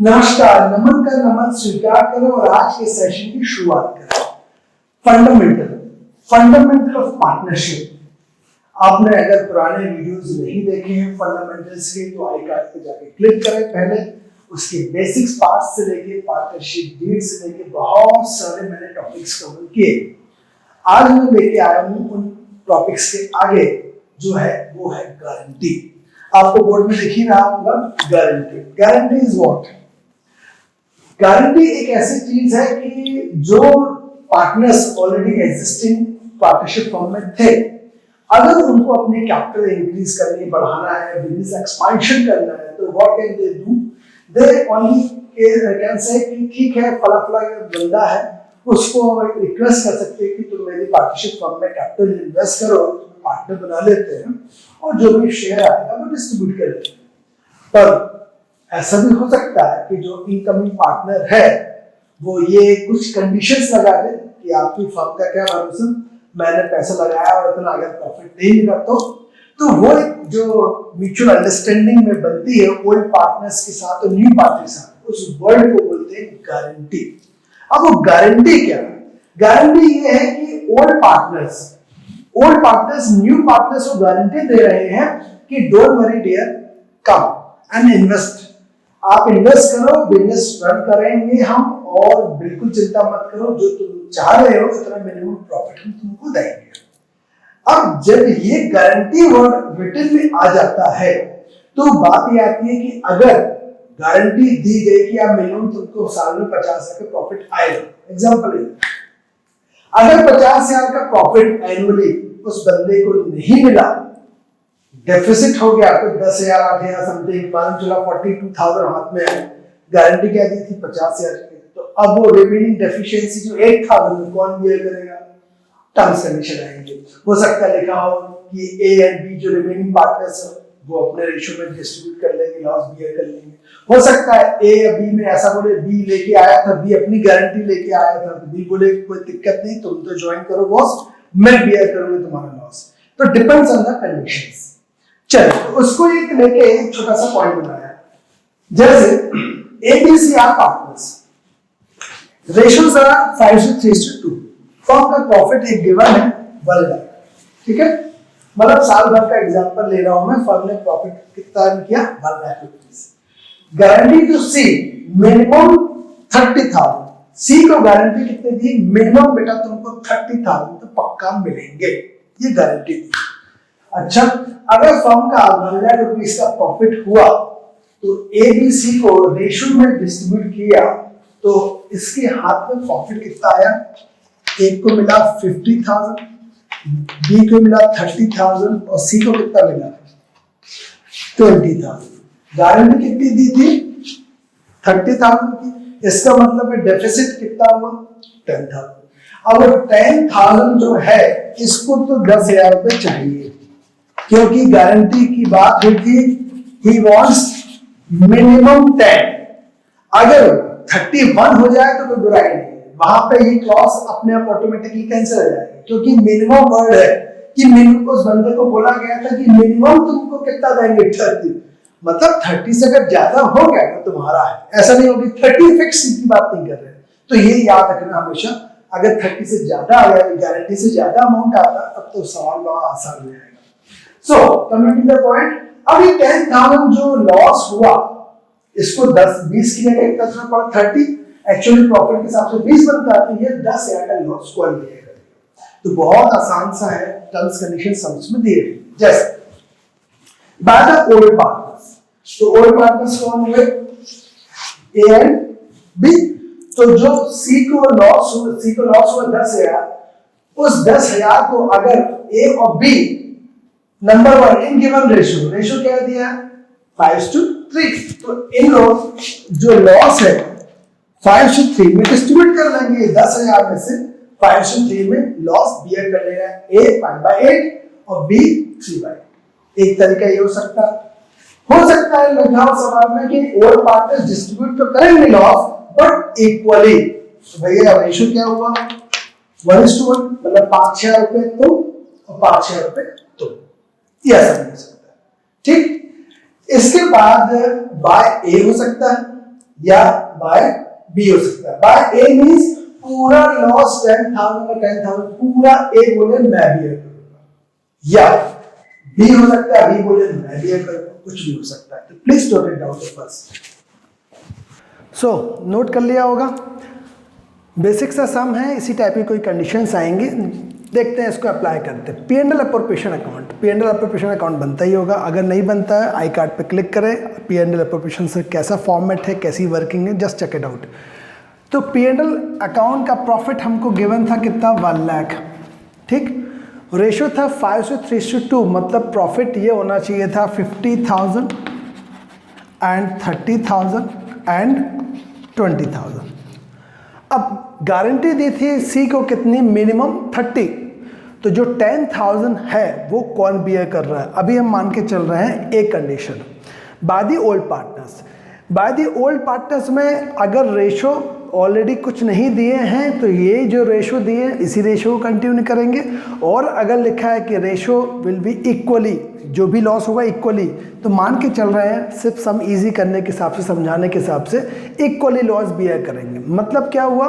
नमस्कार, नमन कर, नमन स्वीकार करो और आज के सेशन की शुरुआत करें। Fundamental of partnership. आपने अगर पुराने वीडियोस नहीं देखे हैं फंडामेंटल्स के तो आई कार्ड पे जाके क्लिक करें। पहले उसके बेसिक्स पार्ट से लेके पार्टनरशिप डीड से लेके बहुत सारे मैंने टॉपिक्स कवर किए। आज मैं लेके आया हूं उन टॉपिक्स के आगे जो है वो है गारंटी। आपको बोर्ड में दिख ही रहा होगा गारंटी इज व्हाट। गारंटी एक ऐसी चीज है कि जो partners already existing partnership firm में थे, अगर उनको अपने कैपिटल इंक्रीज करनी, बढ़ाना है, बिजनेस एक्सपेंशन करना है, तो what can they do? They only can say कि ठीक है फला फला बंदा है, उसको रिक्वेस्ट कर सकते हैं कि तुम मेरी पार्टनरशिप फर्म में कैपिटल इन्वेस्ट करो, पार्टनर बना लेते हैं और जो भी शेयर आएगा वो डिस्ट्रीब्यूट कर लेते हैं। पर ऐसा भी हो सकता है कि जो इनकमिंग पार्टनर है वो ये कुछ कंडीशंस लगा दे कि आपकी फर्म का क्या भरोसा, मैंने पैसा लगाया और इतना अगर प्रॉफिट नहीं मिला तो वो जो म्यूचुअल अंडरस्टैंडिंग में बनती है ओल्ड पार्टनर्स के साथ और न्यू पार्टनर के साथ, उस वर्ड को बोलते हैं गारंटी। अब वो गारंटी क्या है? गारंटी ये है कि ओल्ड पार्टनर्स न्यू पार्टनर्स को गारंटी दे रहे हैं कि don't worry dear, come and invest. आप इन्वेस्ट करो, बिजनेस रन करेंगे हम, और बिल्कुल चिंता मत करो, जो तुम चाह रहे हो इतना मिनिमम प्रॉफिट हम तुमको देंगे। अब जब ये गारंटी वर्ड रिटन में आ जाता है तो बात ये आती है कि अगर गारंटी दी गई कि आप मिनिमम तुमको साल में 50,000 का प्रॉफिट आएगा, एग्जांपल है, अगर 50,000 का प्रॉफिट एनुअली उस बंदे को नहीं मिला, डेफिसिट हो गया, तो 10,000 8,000 समथिंग, मान चला 42,000 हाथ में आए, गारंटी क्या दी थी 50,000 की, तो अब वो रिमेनिंग डेफिशिएंसी जो 8,000 कौन बियर करेगा? टर्म्स कंडीशन आएंगे। हो सकता है लिखा हो कि ए एंड बी जो रिमेनिंग पार्टनर्स है वो अपने रेशियो में डिस्ट्रीब्यूट कर लेंगे, लॉस बियर कर लेंगे। हो सकता है ए या बी में ऐसा बोले, बी लेके आया था, बी अपनी गारंटी लेके आया था, तो बी बोले कोई दिक्कत नहीं, तुम तो ज्वाइन करो बॉस, मैं बियर करूंगा तुम्हारा लॉस। तो डिपेंड्स ऑन द कंडीशंस। चलो, उसको एक लेके एक छोटा सा पॉइंट बनाया, जैसे ABC are partners, ratios are 5:3:2, firm का प्रॉफिट एक गिवन है 1 लाख, ठीक है, मतलब साल भर का एग्जांपल ले रहा हूं मैं, फर्म ने प्रॉफिट कितना किया 1 lakh rupees. Guarantee to C minimum 30,000, C को गारंटी कितने दी? मिनिमम बेटा तुमको 30,000 तो पक्का मिलेंगे, ये गारंटी दी। अच्छा, अगर फर्म का 1 लाख रुपीस का प्रॉफिट हुआ तो एबीसी को रेशियो में डिस्ट्रीब्यूट किया तो इसके हाथ में प्रॉफिट कितना आया? एक को मिला 50,000, बी को मिला 30,000 और सी को कितना मिला? 20,000। गारंटी कितनी दी थी? 30,000 की। इसका मतलब है डेफिसिट कितना हुआ? 10,000। अब 10,000 जो है इसको तो 10,000 रुपए चाहिए, क्योंकि गारंटी की बात हुई थी ही वांट्स मिनिमम 10। अगर 31 हो जाए तो कोई बुराई नहीं है, वहां पे ये क्लॉज अपने आप ऑटोमेटिकली कैंसिल हो जाएगी, क्योंकि मिनिमम वर्ड है कि मिनिमम, उस बंदे को बोला गया था कि मिनिमम तुमको कितना देंगे? 30, मतलब 30 से अगर ज्यादा हो गया तो तुम्हारा है, ऐसा नहीं होगी 30 फिक्स की बात नहीं कर रहे। तो ये याद रखना हमेशा, अगर 30 से ज्यादा आ गया, गारंटी से ज्यादा अमाउंट आता तब तो सवाल बड़ा आसान हो जाएगा। So, coming to the point, अब ये 10,000 जो लॉस हुआ इसको 20 की जगह कितना पड़ा? 30। एक्चुअली प्रॉफिट के हिसाब से 20 बनता है, तो ये 10,000 का लॉस कौन मिलेगा? तो बहुत आसान सा है, टर्म्स कंडीशन समझ में दिए। जैसे बाय द ओल्ड पार्टनर्स, तो ओल्ड पार्टनर्स कौन हुए? A and B. तो जो सी को लॉस हुआ 10,000, उस 10,000 को अगर ए और B number 1 in given ratio क्या दिया? 5:3। तो इन लोग जो लॉस है 5:3 में डिस्ट्रीब्यूट कर लेंगे, 10,000 में से 5:3 में लॉस बियर कर लेगा, ए 5/8 और बी 3/8। एक तरीका ये हो सकता है लघु सवाल में कि ओल्ड पार्टनर्स डिस्ट्रीब्यूट तो करेंगे लॉस बट इक्वली। तो भैया रेशियो क्या हुआ? 1:1, मतलब 5,000 रुपए तुम और 5,000 रुपए तुम, ये ऐसा नहीं हो सकता, ठीक। इसके बाद बाय ए हो सकता है, या बाय बी हो सकता है। बाय ए मींस पूरा लॉस 10,000 का 10,000 पूरा ए बोले मैं बियर करूंगा, या बी हो सकता है बी बोले मैं बियर करूंगा, कुछ भी हो सकता है। तो please note it down first. So note कर लिया होगा, बेसिक सा सम है, इसी टाइप की कोई कंडीशंस आएंगे, देखते हैं इसको अप्लाई करते हैं। P&L appropriation account, P&L appropriation account बनता ही होगा, अगर नहीं बनता है आई कार्ड पे क्लिक करें, P&L अप्रोप्रिएशन से कैसा फॉर्मेट है, कैसी वर्किंग है, जस्ट चेक इट आउट। तो P&L अकाउंट का प्रॉफिट हमको गिवन था कितना, 1 लाख, ठीक। रेशो था 5:3:2, मतलब प्रॉफिट ये होना चाहिए था 50,000 एंड 30,000 एंड 20,000। अब गारंटी दी थी सी को कितनी, मिनिमम 30, तो जो 10,000 है वो कौन बियर कर रहा है, अभी हम मान के चल रहे हैं एक condition, bye the old partners. Bye the old partners में अगर रेशो ऑलरेडी कुछ नहीं दिए हैं तो ये जो रेशो दिए इसी रेशो को कंटिन्यू करेंगे, और अगर लिखा है कि रेशो विल बी इक्वली, जो भी लॉस होगा इक्वली, तो मान के चल रहे हैं सिर्फ सम इजी करने के हिसाब से, समझाने के हिसाब से इक्वली लॉस बियर करेंगे। मतलब क्या हुआ,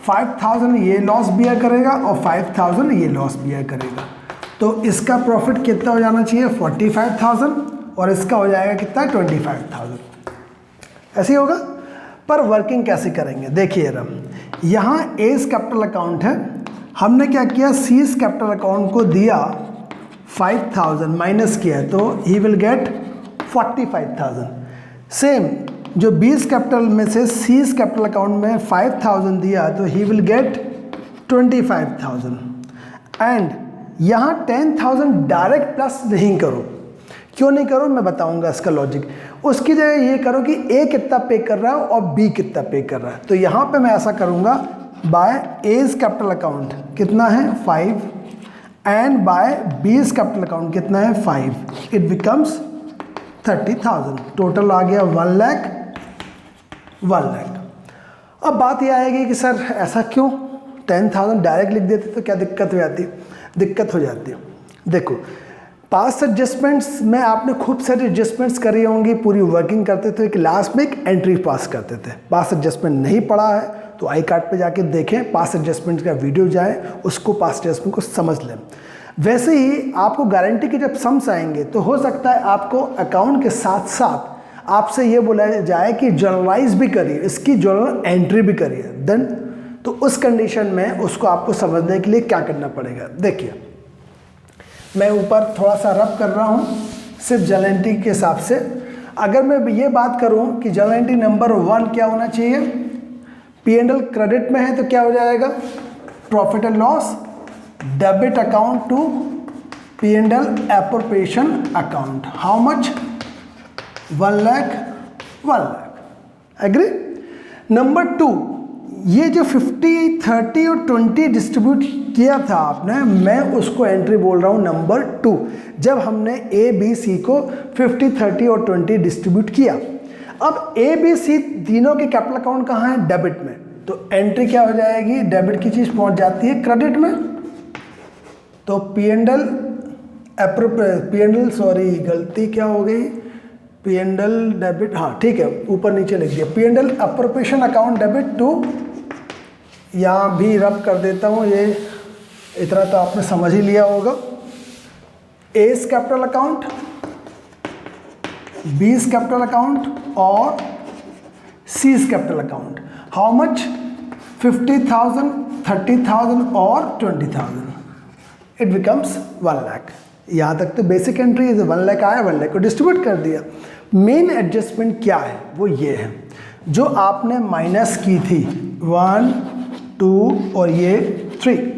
5,000 ये लॉस बियर करेगा और 5,000 ये लॉस बियर करेगा, तो इसका प्रॉफिट कितना हो जाना चाहिए, 45,000, और इसका हो जाएगा कितना, 25,000, ऐसे ही होगा। पर वर्किंग कैसे करेंगे, देखिए यहाँ एज कैपिटल अकाउंट है, हमने क्या किया, सीज कैपिटल अकाउंट को दिया 5,000 माइनस किया है, तो ही विल गेट 45,000। सेम जो बीस कैपिटल में से सीज कैपिटल अकाउंट में 5,000 दिया तो ही विल गेट 25,000। एंड यहाँ 10,000 डायरेक्ट प्लस नहीं करो, क्यों नहीं करो मैं बताऊंगा इसका लॉजिक। उसकी जगह ये करो कि ए कितना पे कर रहा है और बी कितना पे कर रहा है, तो यहाँ पे मैं ऐसा करूँगा, बाय एज कैपिटल अकाउंट कितना है 5 and by B's capital account कितना है 5, इट बिकम्स 30,000, टोटल आ गया 1 लाख। अब बात यह आएगी कि सर ऐसा क्यों, 10,000 डायरेक्ट लिख देते तो क्या दिक्कत हो जाती, दिक्कत हो जाती है। देखो पास्ट एडजस्टमेंट्स में आपने खूब सारी एडजस्टमेंट्स करी होंगी, पूरी वर्किंग करते थे कि लास्ट में एक एंट्री पास करते थे। पास्ट एडजस्टमेंट नहीं पड़ा है तो आई कार्ड पे जाके देखें, पास्ट एडजस्टमेंट का वीडियो जाए, उसको पास्ट एडजस्टमेंट को समझ लें। वैसे ही आपको गारंटी के जब सम्स आएंगे तो हो सकता है आपको अकाउंट के साथ साथ आपसे ये बोला जाए कि जर्नलाइज भी करिए, इसकी जर्नल एंट्री भी करिए, देन तो उस कंडीशन में उसको आपको समझने के लिए क्या करना पड़ेगा। देखिए मैं ऊपर थोड़ा सा रब कर रहा हूँ सिर्फ जर्नल एंट्री के हिसाब से। अगर मैं ये बात करूँ कि जर्नल एंट्री नंबर 1 क्या होना चाहिए, P&L क्रेडिट में है तो क्या हो जाएगा, profit and loss, debit account to P&L appropriation account, how much, 1 lakh, agree. Number 2, ये जो 50, 30 और 20 डिस्ट्रीब्यूट किया था आपने, मैं उसको एंट्री बोल रहा हूँ नंबर 2, जब हमने ए बी सी को 50, 30 और 20 डिस्ट्रीब्यूट किया। अब ए बी सी तीनों के कैपिटल अकाउंट कहाँ है, डेबिट में, तो एंट्री क्या हो जाएगी, डेबिट की चीज़ पहुँच जाती है क्रेडिट में, तो P&L सॉरी गलती क्या हो गई, P&L डेबिट, हाँ ठीक है ऊपर नीचे लिख दिया, P&L appropriation account debit to, यहाँ भी रब कर देता हूँ, ये इतना तो आपने समझ ही लिया होगा, A's capital account, B's capital account और C's capital account, how much, 50,000, 30,000 और 20,000, इट बिकम्स 1 लाख। यहाँ तक तो बेसिक एंट्री 1 लाख आया, 1 लाख को डिस्ट्रीब्यूट कर दिया। मेन एडजस्टमेंट क्या है, वो ये है जो आपने माइनस की थी 1, 2 और ये 3,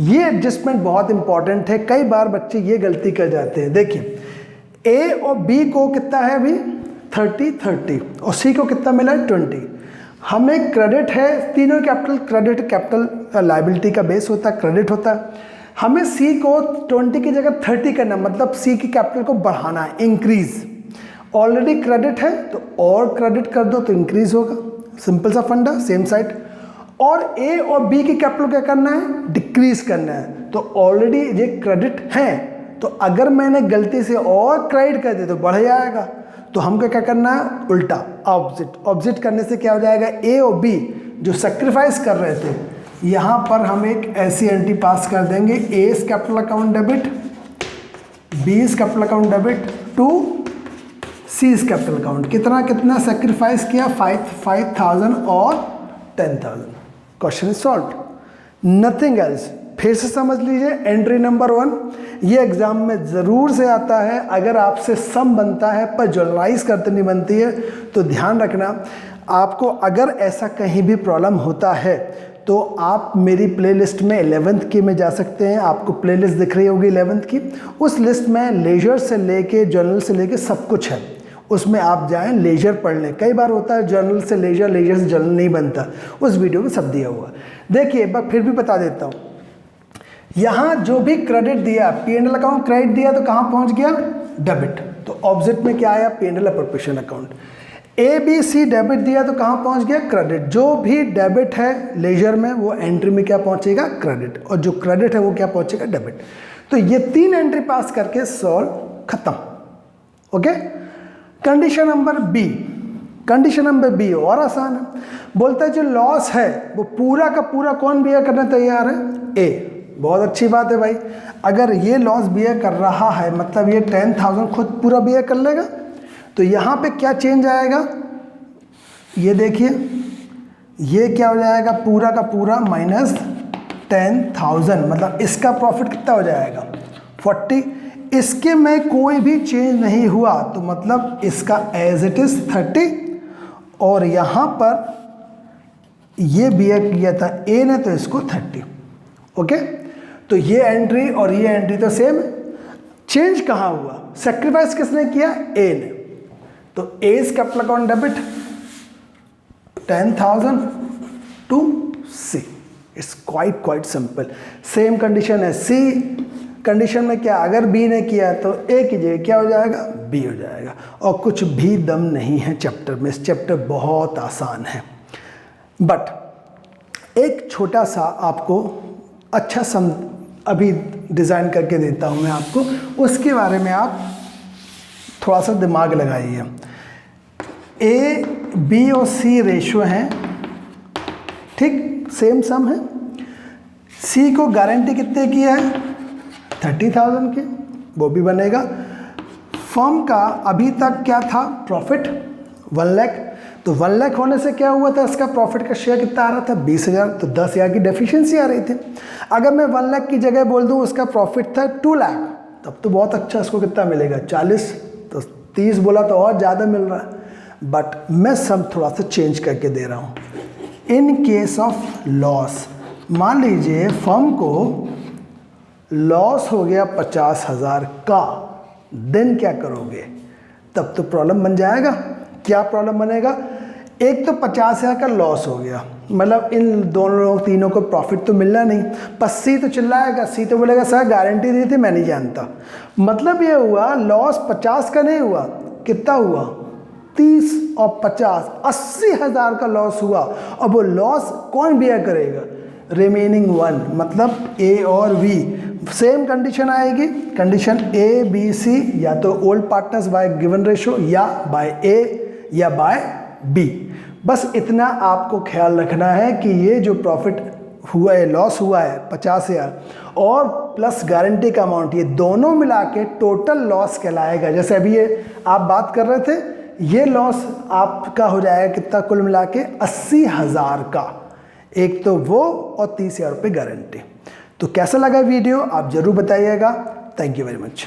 ये एडजस्टमेंट बहुत इंपॉर्टेंट है। कई बार बच्चे ये गलती कर जाते हैं। देखिए ए और बी को कितना है अभी 30 और सी को कितना मिला है 20। हमें क्रेडिट है, तीनों कैपिटल, क्रेडिट कैपिटल लायबिलिटी का बेस होता है, क्रेडिट होता है। हमें सी को 20 की जगह 30 करना, मतलब सी की कैपिटल को बढ़ाना है, इंक्रीज। ऑलरेडी क्रेडिट है तो और क्रेडिट कर दो तो इंक्रीज होगा, सिंपल सा फंडा, सेम साइड। और ए और बी की कैपिटल क्या करना है, डिक्रीज करना है। तो ऑलरेडी ये क्रेडिट है, तो अगर मैंने गलती से और क्रेडिट कर दिया तो बढ़ जाएगा, तो हमको क्या करना है, उल्टा ऑपोजिट। ऑपोजिट करने से क्या हो जाएगा, ए और बी जो सेक्रीफाइस कर रहे थे, यहाँ पर हम एक ऐसी एंट्री पास कर देंगे, A is capital account debit, B is capital account debit to C is capital account. कितना कितना सेक्रीफाइस किया, 5,000 और 10,000। Question is solved, nothing else. फिर से समझ लीजिए, एंट्री नंबर 1 ये एग्जाम में ज़रूर से आता है। अगर आपसे सम बनता है पर जनरलाइज करते नहीं बनती है, तो ध्यान रखना आपको। अगर ऐसा कहीं भी प्रॉब्लम होता है तो आप मेरी प्लेलिस्ट में 11th की में जा सकते हैं। आपको प्लेलिस्ट दिख रही होगी 11th की, उस लिस्ट में लेजर से लेके जर्नल से लेके सब कुछ है, उसमें आप जाएं, लेजर पढ़ लें। कई बार होता है जर्नल से लेजर, लेजर से जर्नल नहीं बनता, उस वीडियो में सब दिया हुआ। देखिए एक बार फिर भी बता देता हूँ, यहाँ जो भी क्रेडिट दिया, P&L अकाउंट क्रेडिट दिया तो कहाँ पहुँच गया, डेबिट। तो ऑपोजिट में क्या आया, P&L appropriation account. ABC debit दिया तो कहाँ पहुँच गया, क्रेडिट। जो भी डेबिट है लेजर में वो एंट्री में क्या पहुँचेगा, क्रेडिट, और जो क्रेडिट है वो क्या पहुँचेगा, डेबिट। तो ये 3 एंट्री पास करके सॉल्व खत्म। Okay, condition number B. Condition number B और आसान है, बोलता है जो लॉस है वो पूरा का पूरा कौन बियर करने तैयार है, ए। बहुत अच्छी बात है भाई, अगर ये लॉस बियर कर रहा है मतलब ये 10,000 खुद पूरा बियर कर लेगा। तो यहाँ पे क्या चेंज आएगा, ये देखिए, ये क्या हो जाएगा, पूरा का पूरा माइनस 10,000, मतलब इसका प्रॉफिट कितना हो जाएगा, 40। इसके में कोई भी चेंज नहीं हुआ तो मतलब इसका एज इट इज 30, और यहाँ पर ये बियर किया था ए ने तो इसको 30। ओके, तो ये एंट्री और ये एंट्री तो सेम है। चेंज कहाँ हुआ, सेक्रीफाइस किसने किया, ए ने। तो A is capital account debit 10,000 to C. It's quite simple. Same condition है सी कंडीशन में, क्या अगर बी ने किया तो ए की जगह क्या हो जाएगा, बी हो जाएगा। और कुछ भी दम नहीं है चैप्टर में, इस चैप्टर बहुत आसान है। बट एक छोटा सा आपको अच्छा सम अभी डिज़ाइन करके देता हूँ मैं आपको, उसके बारे में आप थोड़ा सा दिमाग लगाइए। ए बी और सी रेशो हैं, ठीक, सेम सम है। सी को गारंटी कितने की है, 30,000 के, वो भी बनेगा। फर्म का अभी तक क्या था, प्रॉफिट 1 लाख। तो 1 लाख होने से क्या हुआ था, इसका प्रॉफिट का शेयर कितना आ रहा था, 20,000। तो 10,000 की डेफिशिएंसी आ रही थी। अगर मैं 1 लाख की जगह बोल दूं उसका प्रॉफिट था 2 लाख, तब तो बहुत अच्छा, इसको कितना मिलेगा, 40। तो 30 बोला तो और ज़्यादा मिल रहा है। बट मैं सम थोड़ा सा चेंज करके दे रहा हूँ। इन केस ऑफ लॉस, मान लीजिए फर्म को लॉस हो गया 50,000 का, देन क्या करोगे, तब तो प्रॉब्लम बन जाएगा। क्या प्रॉब्लम बनेगा, एक तो 50,000 का लॉस हो गया, मतलब इन दोनों तीनों को प्रॉफिट तो मिलना नहीं। पर सी तो चिल्लाएगा, सी तो बोलेगा सर गारंटी दी थी मैं नहीं जानता। मतलब ये हुआ लॉस 50 का नहीं हुआ, कितना हुआ, 30 और 50, 80,000 का लॉस हुआ। और वो लॉस कौन बियर करेगा, रिमेनिंग 1, मतलब ए और बी। सेम कंडीशन आएगी, कंडीशन ए बी सी, या तो old partners bye given ratio, या बाय ए या बाय बी। बस इतना आपको ख्याल रखना है कि ये जो प्रॉफिट हुआ है, लॉस हुआ है 50,000 और प्लस गारंटी का अमाउंट, ये दोनों मिला के टोटल लॉस कहलाएगा। जैसे अभी ये आप बात कर रहे थे, ये लॉस आपका हो जाएगा कितना, कुल मिला के 80,000 का, एक तो वो और 30,000 रुपये गारंटी। तो कैसा लगा वीडियो आप ज़रूर बताइएगा। Thank you very much.